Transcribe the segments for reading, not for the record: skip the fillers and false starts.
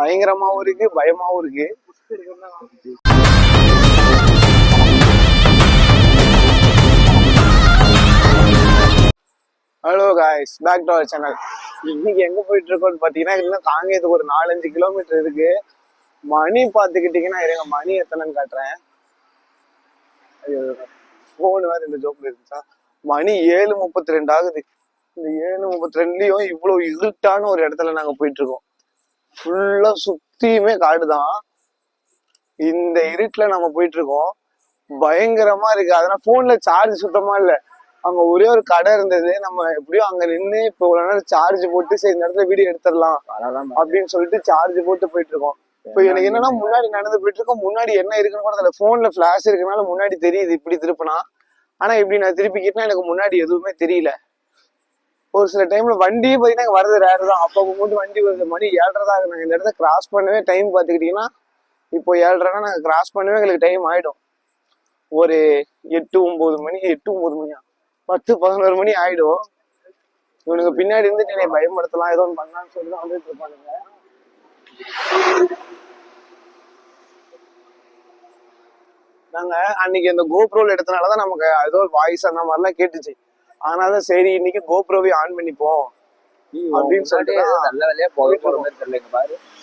பயங்கரமாவும் இருக்கு, பயமாவும் இருக்கு. Hello guys, back to our channel. இன்னைக்கு எங்க போயிட்டு இருக்கோம்னு பாத்தீங்கன்னா, இன்னும் காங்கேயத்துக்கு ஒரு 4-5 கிலோமீட்டர் இருக்கு. மணி பாத்துக்கிட்டீங்கன்னா இருங்க, மணி எத்தனைன்னு காட்டுறேன். போன் வேற இந்த ஜோப்ல இருந்துச்சா. மணி 7:32 ஆகுது. இந்த 7:32லயும் இவ்வளவு இருட்டான ஒரு இடத்துல நாங்க போயிட்டு இருக்கோம். ஃபுல்லா சுத்தியுமே காடுதான். இந்த இருட்டுல நம்ம போயிட்டு இருக்கோம். பயங்கரமா இருக்கு. அதனால போன்ல சார்ஜ் சுத்தமா இல்ல. அங்க ஒரே ஒரு கடை இருந்தது. நம்ம எப்படியும் அங்க நின்று இப்போ இவ்வளவு நேரம் சார்ஜ் போட்டு சரி இந்த இடத்துல வீடியோ எடுத்துடலாம் அப்படின்னு சொல்லிட்டு சார்ஜ் போட்டு போயிட்டு இருக்கோம். இப்போ எனக்கு என்னன்னா, முன்னாடி நடந்து போயிட்டு இருக்கோம். முன்னாடி என்ன இருக்குன்னு கூட தெரியல. போன்ல பிளாஷ் இருக்கனால முன்னாடி தெரியுது இப்படி திருப்பினா. ஆனா இப்படி நான் திருப்பிக்கிட்டேன்னா எனக்கு முன்னாடி எதுவுமே தெரியல. ஒரு சில டைம்ல வண்டியும் பாத்தீங்கன்னா வரது ரேரு தான். அப்போ மட்டும் வண்டி வருது. மணி 7:30 தான். நாங்க இந்த இடத்த கிராஸ் பண்ணவே டைம் பாத்துக்கிட்டீங்கன்னா, இப்போ 7:30 நாங்க கிராஸ் பண்ணவே எங்களுக்கு டைம் ஆயிடும். ஒரு 8-9 மணி, 8-9 மணியா 10-11 மணி ஆயிடும். இவனுக்கு பின்னாடி இருந்து என்னை பயன்படுத்தலாம் ஏதோ ஒன்று பண்ணலான்னு சொல்லி தான் வந்துட்டு இருப்பானுங்க. நாங்க அன்னைக்கு அந்த கோப்ரோல எடுத்தனாலதான் நமக்கு ஏதோ வாய்ஸ் அந்த மாதிரிலாம் கேட்டுச்சு. அதனால சரி இன்னைக்கு கோப்ரோவே ஆன் பண்ணிப்போம் அப்படின்னு சொல்லிட்டு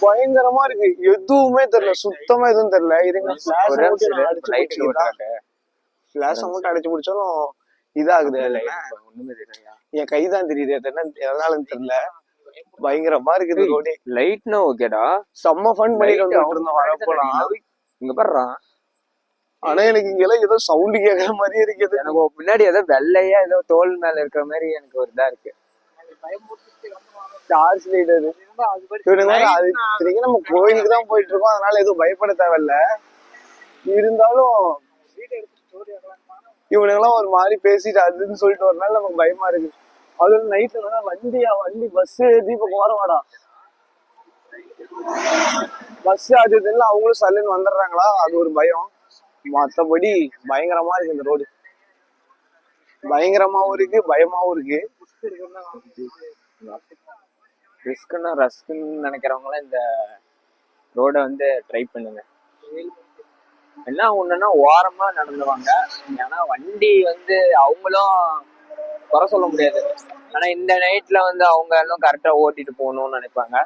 பயங்கரமா இருக்கு. எதுவுமே தெரியல, சுத்தமா எதுவும் தெரியல. இருங்க, பிளாஷ் மட்டும் அடிச்சு முடிச்சாலும் இதாகுது. என் கைதான் தெரியுது என்ன எதனாலன்னு தெரியல. பயங்கரமா இருக்குது ரோடே. லைட்னா ஓகேடா, செம்ம ஃபன் பண்ணிட்டு வந்துட்டு இருந்தோம். வரப்போலாம் இங்க பாடுறான். ஆனா எனக்கு இங்க எல்லாம் ஏதோ சவுண்ட் கேட்கற மாதிரியே இருக்குது. எனக்கு பின்னாடி ஏதோ வெள்ளையா ஏதோ தோல் மேல இருக்கிற மாதிரி எனக்கு ஒரு இதா இருக்கு. டார்ச் லைட் அது. நம்ம கோயிலுக்கு தான் போயிட்டு இருக்கோம். அதனால எதுவும் பயப்பட தேவையில்ல. இருந்தாலும் இவனுங்கெல்லாம் ஒரு மாதிரி பேசிட்டு அதுன்னு சொல்லிட்டு வரனால நமக்கு பயமா இருக்கு. அது நைட்ல வண்டி பஸ் தீபம் போறவாடா பஸ் அது இதெல்லாம் அவங்களும் சல்லுன்னு வந்துடுறாங்களா, அது ஒரு பயம். மத்தபடி பயங்கரமா இருக்கு இந்த ரோடு. பயங்கரமாவும் இருக்கு, பயமாவும் இருக்கு. ரிஸ்க்னா ரஸ்க்குன்னு நினைக்கிறவங்களாம் இந்த ரோட வந்து ட்ரை பண்ணுங்க. என்ன ஒண்ணுன்னா ஓரமா நடந்துவாங்க. ஏன்னா வண்டி வந்து அவங்களும் குறை சொல்ல முடியாது. ஆனா இந்த நைட்ல வந்து அவங்க எல்லாம் கரெக்டா ஓட்டிட்டு போகணும்னு நினைப்பாங்க.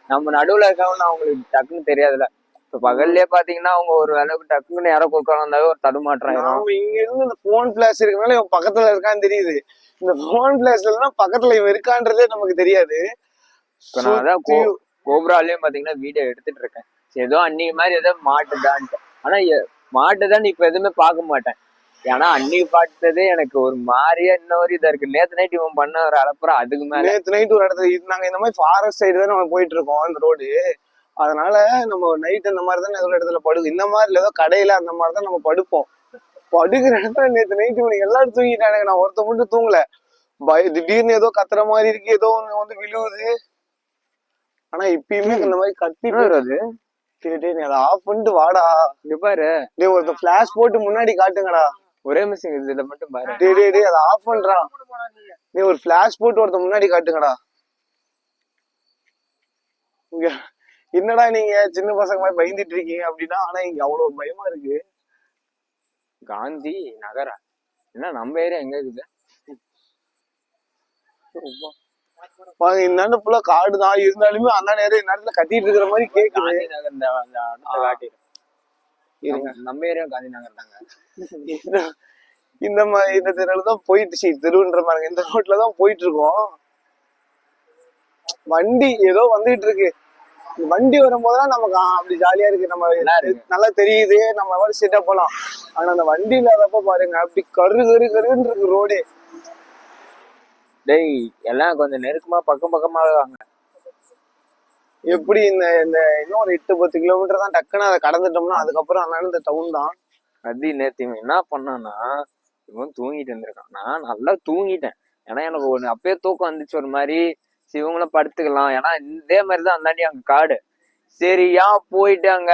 நம்ம நடுவுல இருக்கவன்னு அவங்களுக்கு டக்குன்னு தெரியாதுல்ல. இப்ப பகல்லே பாத்தீங்கன்னா அவங்க ஒரு அளவுக்கு டக்குன்னு யாரோ குறுக்கால வந்தாவே ஒரு தடுமாற்றம். இங்க இருந்து இந்த போன் பிளாஸ் இருக்கனால இவன் பக்கத்துல இருக்கான்னு தெரியுது. இந்த போன் பிளாஸ் இல்லைன்னா பக்கத்துல இவன் இருக்கான்றதே நமக்கு தெரியாது. இப்ப நான் அதான் கோப்ராலையும் பாத்தீங்கன்னா வீடியோ எடுத்துட்டு இருக்கேன். ஏதோ அன்னைக்கு மாதிரி ஏதோ மாட்டுதான்ட்டு. ஆனா மாட்டுதான் இப்ப எதுவுமே பார்க்க மாட்டேன். ஏன்னா அன்னைக்கு பார்த்ததே எனக்கு ஒரு மாதிரியா இன்னொரு இதா இருக்கு. நேத்து நைட் இவன் பண்ண ஒரு அலப்புறம். அதுக்கு மேல நேத்து நைட் ஒரு இடத்துல நாங்க இந்த மாதிரி ஃபாரஸ்ட் சைடு தான் நம்ம போயிட்டு இருக்கோம் இந்த ரோடு. அதனால நம்ம நைட் இந்த மாதிரி தான் ஏதோ இடத்துல படுக்கும். இந்த மாதிரி ஏதோ கடையில அந்த மாதிரிதான் நம்ம படுப்போம். படுக்கிற இடத்துல நேத்து நைட் இவனுக்கு எல்லாரும் தூங்கிட்டானுங்க. நான் ஒருத்த மட்டும் தூங்கல. திடீர்னு ஏதோ கத்துற மாதிரி இருக்கு, ஏதோ ஒண்ணு வந்து விழுவுது. ஆனா இப்பயுமே இந்த மாதிரி கத்தி போயிடுறது. சரி நீ அதை ஆஃப் பண்ணிட்டு வாடா. இங்க பாரு, டேய் ஒருத்த பிளாஷ் போட்டு முன்னாடி காட்டுங்கடா. ஒரே மிஷின் இதுல மட்டும் பாரு. டேய் அதை ஆஃப் பண்றான். நீ ஒரு பிளாஷ் போட்டு ஒருத்த முன்னாடி காட்டுங்கடா. இங்க என்னடா நீங்க சின்ன பசங்க மாதிரி பயந்துட்டு இருக்கீங்க அப்படின்னா, ஆனா இங்க அவ்வளவு பயமா இருக்கு. காந்தி நகரா என்ன நம்ம ஏரியா எங்க இருக்குது? இந்த ஃபுல்லா காடுதான். இருந்தாலுமே அந்த நேரம் நேரத்துல கத்திட்டு இருக்கிற மாதிரி கேக்குது. நம்ம ஏரியா காந்தி நகர் தாங்க. இந்த மாதிரி இந்த தெருவுலதான் போயிட்டு தெருவுன்ற மாதிரி இந்த ரோட்லதான் போயிட்டு இருக்கோம். வண்டி ஏதோ வந்துகிட்டு இருக்கு. வண்டி வரும்போதெல்லாம் நமக்கு அப்படி ஜாலியா இருக்கு. நம்ம நல்லா தெரியுது, நம்ம மாதிரி சீட்டா போலாம். ஆனா அந்த வண்டி இல்லாதப்ப பாருங்க அப்படி கருன்னு இருக்கு ரோடே. டேய் எல்லாம் கொஞ்சம் நெருக்கமா பக்கமா இருக்காங்க. எப்படி இந்த இன்னும் ஒரு 8-10 கிலோமீட்டர் தான். டக்குன்னு அதை கடந்துட்டோம்னா அதுக்கப்புறம் அதனால இந்த டவுன் தான். அது நேத்து இவன் என்ன பண்ணான்னா, இவன் தூங்கிட்டு இருந்திருக்கான். நான் நல்லா தூங்கிட்டேன். ஏன்னா எனக்கு ஒண்ணு அப்பயே தூக்கம் வந்துச்சு ஒரு மாதிரி. இவங்களும் படுத்துக்கலாம். ஏன்னா இதே மாதிரிதான் அந்தாண்டி அங்க காடு. சரி ஏன் போயிட்டு அங்க,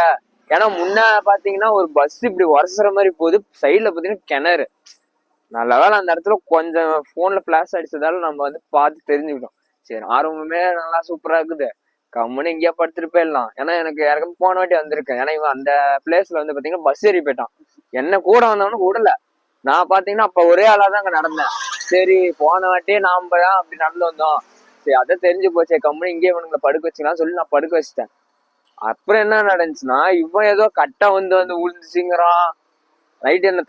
ஏன்னா முன்ன பாத்தீங்கன்னா ஒரு பஸ் இப்படி உரசுற மாதிரி போகுது. சைட்ல பாத்தீங்கன்னா கிணறு. நல்ல வேலை அந்த இடத்துல கொஞ்சம் போன்ல பிளாஷ் அடிச்சதால நம்ம வந்து பார்த்து தெரிஞ்சுக்கிட்டோம். சரி ஆர்வமே நல்லா சூப்பரா இருக்குது. கம்முன்னு இங்கேயே படுத்துட்டு போயிடலாம். ஏன்னா எனக்கு யாருக்கும் போன வாட்டி வந்திருக்கேன். ஏன்னா இவன் அந்த பிளேஸ்ல வந்து பாத்தீங்கன்னா பஸ் ஏறி போயிட்டான். என்ன கூட வந்தவனு விடல. நான் பாத்தீங்கன்னா அப்ப ஒரே ஆளா தான் அங்க நடந்தேன். சரி போன வாட்டியே நாம தான் அப்படி நடந்து வந்தோம். சரி அதை தெரிஞ்சு போச்சே, கம்முன்னு இங்கே இவனுங்களை படுக்க வச்சுக்கலாம் சொல்லி நான் படுக்க வச்சுட்டேன். அப்புறம் என்ன நடந்துச்சுன்னா, இவன் ஏதோ கட்டை வந்து விழுந்துச்சுங்கிறான். நைட் என்ன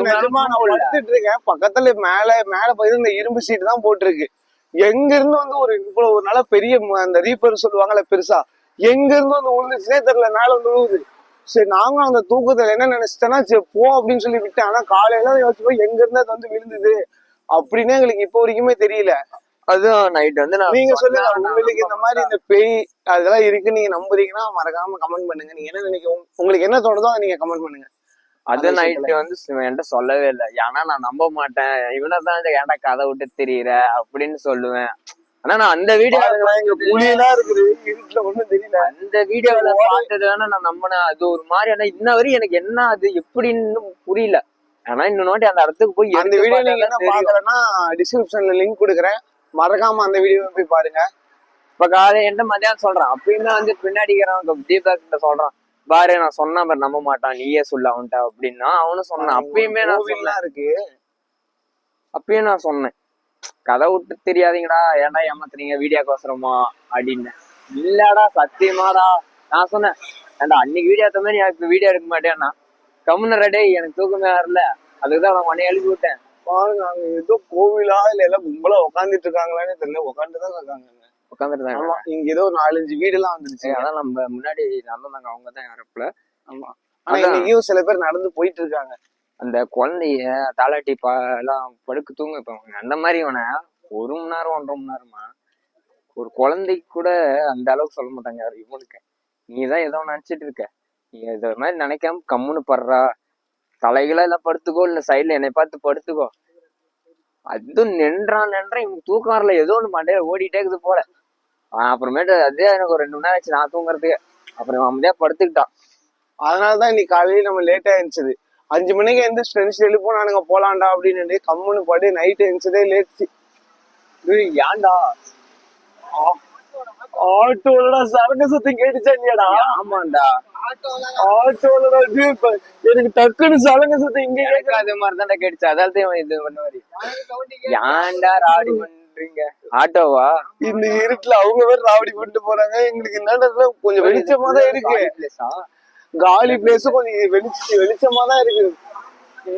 நிஜமா நான் படுத்துட்டு இருக்கேன், பக்கத்துல மேல மேல போய் இந்த இரும்பு சீட்டு தான் போட்டிருக்கு. எங்க இருந்து வந்து இவ்வளவு ஒரு நல்ல பெரிய அந்த ரீப்பர் சொல்லுவாங்கல்ல பெருசா, எங்க இருந்து வந்து விழுந்துச்சுனே தெரியல, மேல வந்து விழுவுது. சரி நாங்களும் அந்த தூக்கத்துல என்ன நினைச்சிட்டேன்னா சரி போ அப்படின்னு சொல்லி விட்டேன். ஆனா காலையில யோசிச்சு போய் எங்க இருந்து அது வந்து விழுந்தது அப்படின்னு எங்களுக்கு இப்ப வரைக்குமே தெரியல. அதுவும் நைட் வந்து நீங்க சொல்லுங்க, உங்களுக்கு இந்த மாதிரி இந்த பேய் அதெல்லாம் இருக்கு நீங்க நம்புறீங்கன்னா மறக்காம கமெண்ட் பண்ணுங்க. நீங்க என்ன நினைக்க, உங்களுக்கு என்ன தோணுதோ அதை நீங்க கமெண்ட் பண்ணுங்க. அது நைட்டு வந்து என்கிட்ட சொல்லவே இல்லை. ஏன்னா நான் நம்ப மாட்டேன், இவனதான் ஏன்டா கதை விட்டு தெரியுற அப்படின்னு சொல்லுவேன். ஆனா நான் அந்த வீடியோ புலியெல்லாம் இருக்குது இருட்டுல ஒண்ணும் தெரியல. அந்த வீடியோல பார்த்தது வேணா நான் நம்பினேன். அது ஒரு மாதிரி ஆனா இன்ன வரையும் எனக்கு என்ன அது எப்படின்னு புரியல. ஆனா இன்னொரு வாட்டி அந்த இடத்துக்கு போய் அந்த வீடியோ நீங்க என்ன பாக்கலன்னா டிஸ்கிரிப்ஷன்ல லிங்க் கொடுக்குறேன், மறக்காம அந்த வீடியோ போய் பாருங்க. இப்ப காலை என்ன மதியானம் சொல்றான், அப்பயுமே வந்து பின்னாடிக்கிறவன் தீபக் கிட்ட சொல்றான், பாரு நான் சொன்னா பாரு நம்ப மாட்டான், நீயே சொல்ல அவன்கிட்ட அப்படின்னா அவனும் சொன்னான். அப்பயுமே நான் சொன்னேன் இருக்கு, அப்பயும் நான் சொன்னேன் கதை விட்டு தெரியாதீங்கடா, ஏன்டா ஏமாத்துறீங்க வீடியோக்கோசரமா அப்படின்னு. இல்லடா சத்தியமாடா நான் சொன்னேன். ஏன்டா அன்னைக்கு வீடியோ ஏத்த மாதிரி இப்ப வீடியோ எடுக்க மாட்டேன்னா கம்முனரடே, எனக்கு தூக்கமே வரல, அதுக்குதான் நான் மனையை எழுதி விட்டேன். பாருங்க அங்க ஏதோ கோவிலா இல்ல எல்லாம் கும்பலா உட்காந்துட்டு இருக்காங்களான்னு தெரியல, உட்காந்துதான் இருக்காங்க. உட்காந்துட்டு இங்க ஏதோ 4-5 வீடு எல்லாம் வந்துருச்சு. அதான் நம்ம முன்னாடி நடந்தாங்க, அவங்கதான் யாரப்புல. ஆமா, ஆனா இன்னைக்கும் சில பேர் நடந்து போயிட்டு இருக்காங்க. அந்த குழந்தைய தாலாட்டி எல்லாம் படுக்க தூங்க வைப்பாங்க. அந்த மாதிரி இவனை 1 மணி நேரம் 1.5 மணி நேரமா ஒரு குழந்தைக்கு கூட அந்த அளவுக்கு சொல்ல மாட்டாங்க யாரு. இவனுக்கு நீதான் ஏதோ நினைச்சிட்டு இருக்க, நீ இத மாதிரி நினைக்காம கம்முன்னு படுறா, தலைகளை எல்லாம் படுத்துக்கோ, இல்ல சைட்ல என்னை பார்த்து படுத்துக்கோ. அதுவும் நின்றான் இவனுக்கு தூக்கம் வரல, ஏதோ ஒண்ணு மண்டையில ஓடிட்டே இருக்குது போல. அப்புறமேட்டு அதே எனக்கு ஒரு 2 மணி நேரம் ஆச்சு நான் தூங்குறதுக்கு. அப்புறம் அமைதியா படுத்துக்கிட்டான். அதனாலதான் இன்னைக்கு காலையில நம்ம லேட்டா இருந்துச்சு. 5 மணிக்கு எந்த ஃப்ரெண்ட்ஸ் எழுப்போம் நானுங்க போலாண்டா அப்படின்னு கம்முன்னு படி நைட் இருந்துச்சதே லேட்ச்சு. ஏன்டா ஆட்டோலடா சரக்கு சத்தம் கேட்டுச்சா இல்லையாடா? ஆமாண்டா ஆட்டோலடா எனக்கு டக்குன்னு சலங்க சத்தம் இங்க அதே மாதிரிதான் கேட்டுச்சு. அதால்தான் இது பண்ண மாதிரி ஏன்டா ராவடி பண்றீங்க ஆட்டோவா? இந்த இருட்டுல அவங்க வேற ராவடி பண்ணிட்டு போறாங்க. எங்களுக்கு என்ன கொஞ்சம் வெளிச்சமா தான் இருக்கு, காலி பிளேஸ் கொஞ்சம் வெளிச்சமா தான் இருக்கு.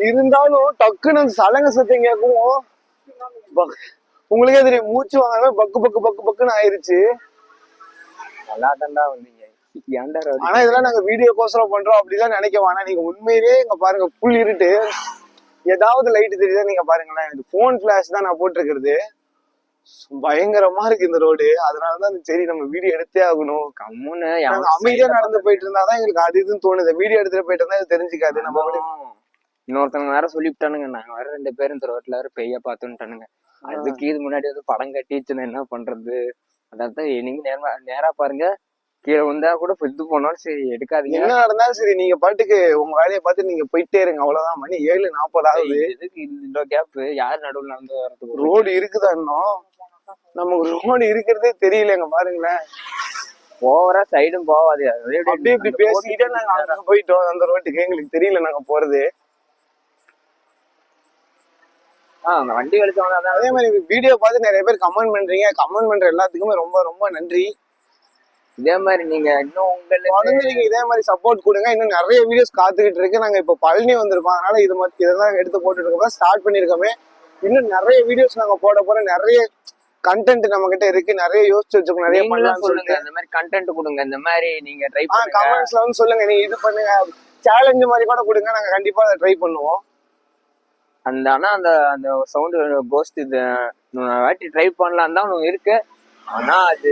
இருந்தாலும் டக்குன்னு அந்த சலங்க சத்தம் கேட்கும். உங்களுக்கே தெரியும், மூச்சு வாங்காம பக்கு பக்கு பக்கு பக்குன்னு ஆயிருச்சு. நல்லா தாண்டா வந்தீங்க. ஆனா இதெல்லாம் நாங்க வீடியோக்கோசரம் பண்றோம் அப்படிதான் நினைக்க வேணாம். நீங்க உண்மையிலேயே இங்க பாருங்க, புல் இருட்டு, ஏதாவது லைட் தெரியுதா நீங்க பாருங்களேன். இது போன் பிளாஷ் தான் நான் போட்டிருக்கிறது. பயங்கரமா இருக்கு இந்த ரோடு. அதனாலதான் சரி நம்ம வீடியோ எடுத்தே ஆகணும். கம்முன்னு அமைதியா நடந்து போயிட்டு இருந்தாதான் எங்களுக்கு அது இதுன்னு தோணுது. வீடியோ எடுத்துட்டு போயிட்டு இருந்தா இது தெரிஞ்சுக்காது. நம்ம இன்னொருத்தவங்க வேற சொல்லிவிட்டானுங்க, நாங்க வேற 2 பேரும் இந்த ரோட்ல வேற பெய்ய பார்த்துட்டானுங்க. அதுக்கு இது முன்னாடி வந்து படம் கட்டிச்சுன்னா என்ன பண்றது? அதான் நீங்க நேரா பாருங்க, கீழே வந்தா கூட இது போனாலும் சரி எடுக்காதீங்க. என்ன நடந்தாலும் சரி நீங்க பாட்டுக்கு உங்க வேலையை பார்த்து நீங்க போயிட்டே இருங்க, அவ்வளவுதான். மணி 7:40 ஆகுது. எதுக்கு இந்த கேப்? யார் நடுவில் நடந்து வரதுக்கு? ரோடு இருக்குதா இன்னும்? நமக்கு ரோடு இருக்கிறதே தெரியலங்க பாருங்களேன். ஓவரா சைடும் போவாது, அப்படி இப்படி பேசிக்கிட்டே நாங்க அங்க போயிட்டோம். அந்த ரோட்டுக்கு எங்களுக்கு தெரியல நாங்க போறது. அந்த வண்டி வெளிச்சம். அதே மாதிரி வீடியோ பார்த்து நிறைய பேர் கமெண்ட் பண்றீங்க. கமெண்ட் பண்ற எல்லாத்துக்குமே ரொம்ப ரொம்ப நன்றி. இதே மாதிரி நீங்க இன்னும் உங்களுக்கு இதே மாதிரி சப்போர்ட் கொடுங்க. இன்னும் நிறைய வீடியோஸ் காத்துக்கிட்டு இருக்கு. நாங்க இப்ப பழனி வந்திருக்கோம், அதனால இது மாதிரி இதெல்லாம் எடுத்து போட்டுட்டு இருக்கோம், ஸ்டார்ட் பண்ணிருக்கோமே. இன்னும் நிறைய வீடியோஸ் நாங்க போட போறோம். நிறைய கண்டென்ட் நம்ம கிட்ட இருக்கு, நிறைய யோசிச்சு வச்சுக்கோங்க, நிறைய பண்ணலாம் சொல்லுங்க. இந்த மாதிரி கண்டென்ட் கொடுங்க, இந்த மாதிரி நீங்க ட்ரை பண்ணுங்க. கமெண்ட்ஸ்ல வந்து சொல்லுங்க, நீங்க இது பண்ணுங்க, சேலஞ்ச் மாதிரி கூட கொடுங்க, நாங்க கண்டிப்பா அதை ட்ரை பண்ணுவோம். ஆனா அந்த சவுண்ட் கோஸ்ட் இது வாட்டி ட்ரை பண்ணலாம் தான் இருக்கு. ஆனா அது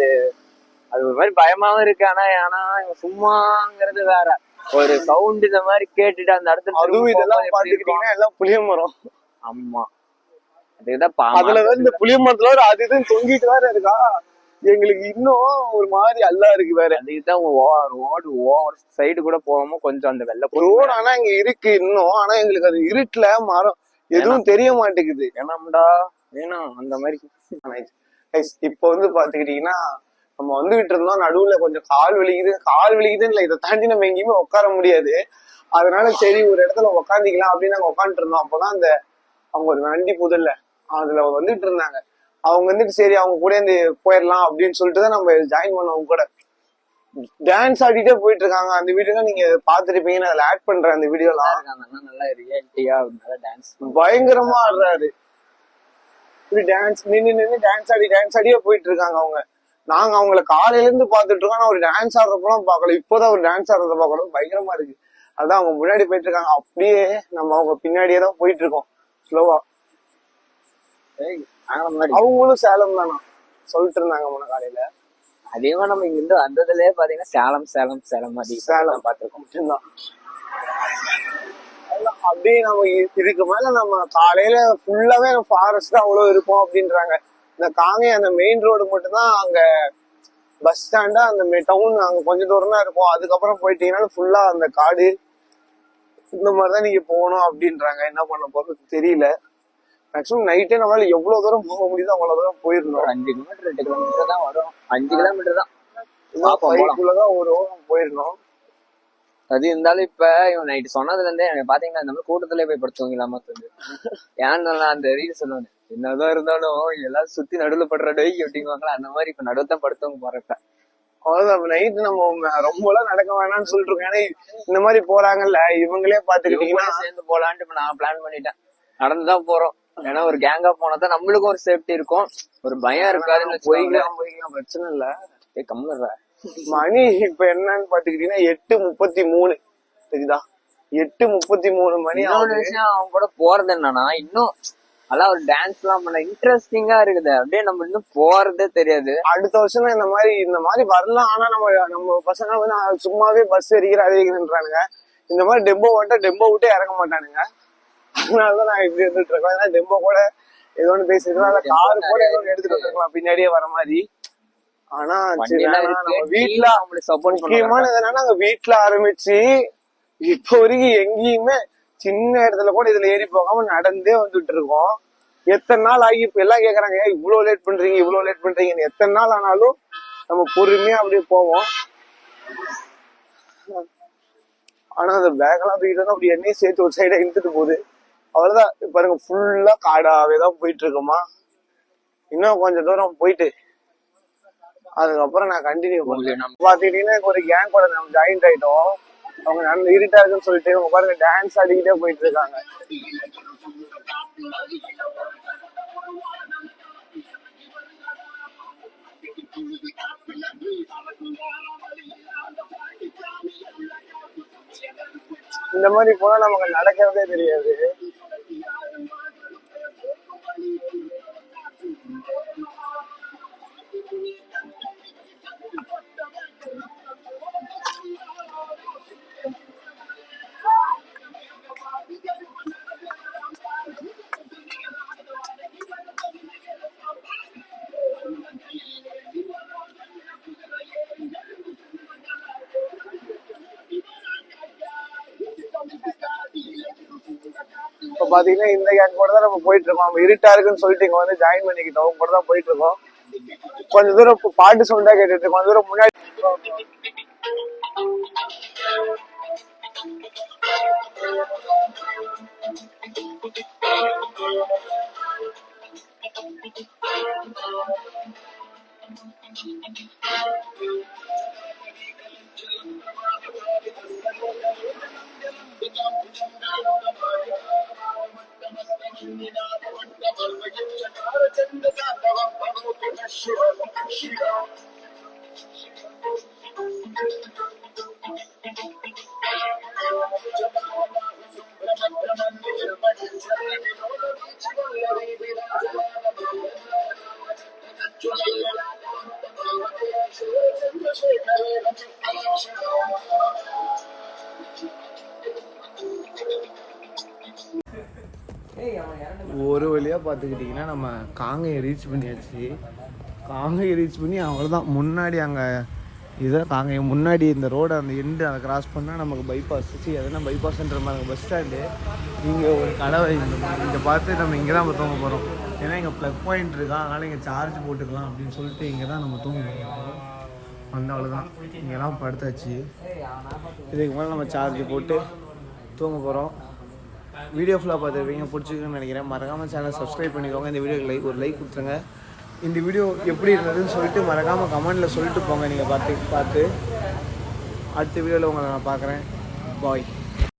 ஒரு மாதிரி பயமாவும் இருக்கு. ஆனா சும்மாங்கிறது வேற ஒரு சவுண்ட் இந்த மாதிரி கேட்டுட்டு அந்த இடத்துல அதுவும் இதெல்லாம் பாத்துக்கிட்டீங்கன்னா எல்லாம் புளிய மரம். ஆமா, அதுதான் அதுல வந்து இந்த புளிய மரத்துல ஒரு அது இதுன்னு தொங்கிட்டு வேற இருக்கா. எங்களுக்கு இன்னும் ஒரு மாதிரி அல்லா இருக்கு வேற. அதுதான் ரோடு ஓவர் சைடு கூட போகாம கொஞ்சம் அந்த வெள்ளை ரோடு ஆனா இங்க இருக்கு இன்னும். ஆனா எங்களுக்கு அது இருட்டுல மரம் எதுவும் தெரிய மாட்டேங்குது. ஏன்னாம்டா வேணாம் அந்த மாதிரி. இப்ப வந்து பாத்துக்கிட்டீங்கன்னா நம்ம வந்துகிட்டு இருந்தோம், நடுவுல கொஞ்சம் கால் வலிக்குதுன்னு இல்லை, இதை தாண்டி நம்ம எங்கேயுமே உட்கார முடியாது. அதனால சரி ஒரு இடத்துல உக்காந்திக்கலாம் அப்படின்னு நாங்க உட்காந்துட்டு இருந்தோம். அப்பதான் அந்த அவங்க ஒரு வண்டி புதல்ல அதுல வந்துட்டு இருந்தாங்க. அவங்க வந்துட்டு சரி அவங்க கூட இருந்து போயிடலாம் அப்படின்னு சொல்லிட்டு தான் நம்ம ஜாயின் பண்ணோம். அவங்க கூட டான்ஸ் ஆடிட்டே போயிட்டு இருக்காங்க. அந்த வீடியோ நீங்க பாத்துருப்பீங்கன்னு அதுல ஆட் பண்றேன். அந்த வீடியோலாம் நல்லா ரியாலிட்டியா டான்ஸ் பயங்கரமா ஆடுறாரு. இப்படி டான்ஸ் நின்று டான்ஸ் ஆடியே போயிட்டு இருக்காங்க அவங்க. நாங்க அவங்கள காலையில இருந்து பாத்துட்டு இருக்கோம். ஆனா ஒரு டான்ஸ் ஆடுறப்பெல்லாம் பாக்கல. இப்போதான் ஒரு டான்ஸ் ஆடுறத பாக்கணும். பயங்கரமா இருக்கு. அதான் அவங்க முன்னாடி போயிட்டு இருக்காங்க, அப்படியே நம்ம அவங்க பின்னாடியே தான் போயிட்டு இருக்கோம் ஸ்லோவா. அவங்களும் சேலம் தானா சொல்லிட்டு இருந்தாங்க முன்ன காலையில. அதிகமா நம்ம இங்க இருந்து வந்ததுலயே பாத்தீங்கன்னா சேலம் பாத்துருக்கோம் மட்டும்தான். அப்படியே நம்ம இதுக்கு மேல நம்ம காலையில ஃபுல்லாவே ஃபாரஸ்ட் அவ்வளவு இருக்கும் அப்படின்றாங்க. இந்த காங்கை அந்த மெயின் ரோடு மட்டும்தான் அங்க பஸ் ஸ்டாண்டா அந்த டவுன் அங்க கொஞ்சம் தூரம் தான் இருக்கும். அதுக்கப்புறம் போயிட்டீங்கன்னா ஃபுல்லா அந்த காடு இந்த மாதிரிதான் நீங்க போகணும் அப்படின்றாங்க. என்ன பண்ண போறது தெரியல. மேக்சிமம் நைட்டே நம்மளால எவ்வளவு தூரம் போக முடியுதோ அவ்வளவு தூரம் போயிருந்தோம். 5 கிலோமீட்டர் 8 கிலோமீட்டர் தான் வரும். 5 கிலோமீட்டர் தான் ஒரு ஓரம் போயிருந்தோம். அது இருந்தாலும் இப்ப இவன் நைட்டு சொன்னதுல இருந்தே எனக்கு பாத்தீங்கன்னா இந்த மாதிரி கூட்டத்திலே போய் படுத்துவீங்களாமா சொல்லு. ஏன்னு அந்த ரீல் சொல்லுவாங்க, என்னதான் இருந்தாலும் எல்லாரும் சுத்தி நடுவுல படுற டொய்க்கு அப்படிங்குவாங்களா, அந்த மாதிரி இப்ப நடுவு தான் படுத்தவங்க போறப்ப. அவ்வளவுதான் நைட்டு நம்ம ரொம்ப எல்லாம் நடக்க வேணாம்னு சொல்லிட்டு இருக்கோம். ஏன்னா இந்த மாதிரி போறாங்கல்ல இவங்களே பாத்துக்கிட்டீங்கன்னா சேர்ந்து போலான்ட்டு இப்ப நான் பிளான் பண்ணிட்டேன். நடந்துதான் போறோம். ஏன்னா ஒரு கேங்கா போனாதான் நம்மளுக்கும் ஒரு சேஃப்டி இருக்கும், ஒரு பயம் இருக்காதுன்னு. போய்க்கலாம் பிரச்சனை இல்ல. கம்முற மணி இப்ப என்னன்னு பாத்துக்கிட்டீங்கன்னா 8:33 சரிதா. 8:33 மணி. விஷயம் அவங்க கூட போறது என்னன்னா இன்னும் அதான் ஒரு டான்ஸ் எல்லாம் பண்ண இன்ட்ரெஸ்டிங்கா இருக்குது. அப்படியே நம்ம இன்னும் போறதே தெரியாது. அடுத்த வருஷம் இந்த மாதிரி வரலாம். ஆனா நம்ம பசங்க வந்து சும்மாவே பஸ் எரிக்கிறானுங்க. இந்த மாதிரி டெம்போ விட்டு இறங்க மாட்டானுங்க. அதனாலதான் நான் இப்படி வந்துட்டு இருக்கேன். ஏன்னா டெம்போ கூட ஏதோ ஒண்ணு பேசிருக்கலாம், காரு கூட ஏதோ எடுத்துட்டு வந்துருக்கலாம் பின்னாடியே வர மாதிரி. ஆனா நம்ம வீட்டுல முக்கியமானது என்னன்னா நாங்க வீட்டுல ஆரம்பிச்சு இப்ப வரைக்கும் எங்கேயுமே சின்ன இடத்துல கூட இதுல ஏறி போகாம நடந்தே வந்துட்டு இருக்கோம். எத்தனை நாள் ஆகி இப்ப எல்லாம் கேக்குறாங்க, இவ்வளவு லேட் பண்றீங்கன்னு. எத்தனை நாள் ஆனாலும் நம்ம பொறுமையா அப்படியே போவோம். ஆனா அந்த பேக் எல்லாம் தூக்கிட்டு அப்படி என்னையும் சேர்த்து ஒரு சைடா இழுத்துட்டு போகுது. அவ்வளவுதான். பாருங்க ஃபுல்லா காடாவேதான் போயிட்டு இருக்கோமா. இன்னும் கொஞ்சம் தூரம் போயிட்டு அதுக்கப்புறம் நான் கண்டினியூ பண்ணுவேன். பாத்துக்கிட்டீங்கன்னா ஒரு கேங் கூட நம்ம ஜாயின்ட் ஆயிட்டோம். அவங்க நடந்து இருட்டா இருக்குன்னு சொல்லிட்டு அவங்க பாருங்க டான்ஸ் ஆடிக்கிட்டே போயிட்டு இருக்காங்க. இந்த மாதிரி போனா நமக்கு நடக்கிறதே தெரியாது. இப்ப பாத்தீங்கன்னா இந்த கேங் கூட தான் நம்ம போயிட்டு இருக்கோம். நம்ம இருட்டா இருக்குன்னு சொல்லிட்டு இங்க வந்து ஜாயின் பண்ணிக்கிட்டோம். கூட தான் போயிட்டு இருக்கோம். கொஞ்ச தூரம் பாட்டு சவுண்டா கேட்டுட்டு இருக்கோம். கொஞ்ச தூரம் முன்னாடி ஒரு வழியா பாத்துக்கிட்டீங்கன்னா நம்ம காங்கையை ரீச் பண்ணியாச்சு. காங்கையை ரீச் பண்ணி அவ்வளவுதான். முன்னாடி அங்க இதுதான் நாங்கள் முன்னாடி இந்த ரோடை அந்த எண்டு அதை கிராஸ் பண்ணால் நமக்கு பைபாஸ் எதுனா பைபாஸ்ன்ற மாதிரி பஸ் ஸ்டாண்டு. இங்கே ஒரு கடை இங்கே பார்த்து நம்ம இங்கே தான் தூங்க போகிறோம். ஏன்னா இங்கே ப்ளக் பாயிண்ட் இருக்கா, அதனால் இங்கே சார்ஜ் போட்டுக்கலாம் அப்படின்னு சொல்லிட்டு இங்கே தான் நம்ம தூங்க போகிறோம். அந்த அவ்வளோதான், இங்கெல்லாம் படுத்தாச்சு. இதுக்கு மேலே நம்ம சார்ஜ் போட்டு தூங்க போகிறோம். வீடியோ ஃபுல்லாக பார்த்துருப்பீங்க, பிடிச்சிருக்குன்னு நினைக்கிறேன். மறக்காமல் சேனல் சப்ஸ்கிரைப் பண்ணிக்கோங்க. இந்த வீடியோக்கு ஒரு லைக் கொடுத்துருங்க. இந்த வீடியோ எப்படி இருந்ததுன்னு சொல்லிட்டு மறக்காமல் கமெண்டில் சொல்லிட்டு போங்க. நீங்கள் பார்த்து அடுத்த வீடியோவில் உங்களை நான் பார்க்குறேன். பாய்.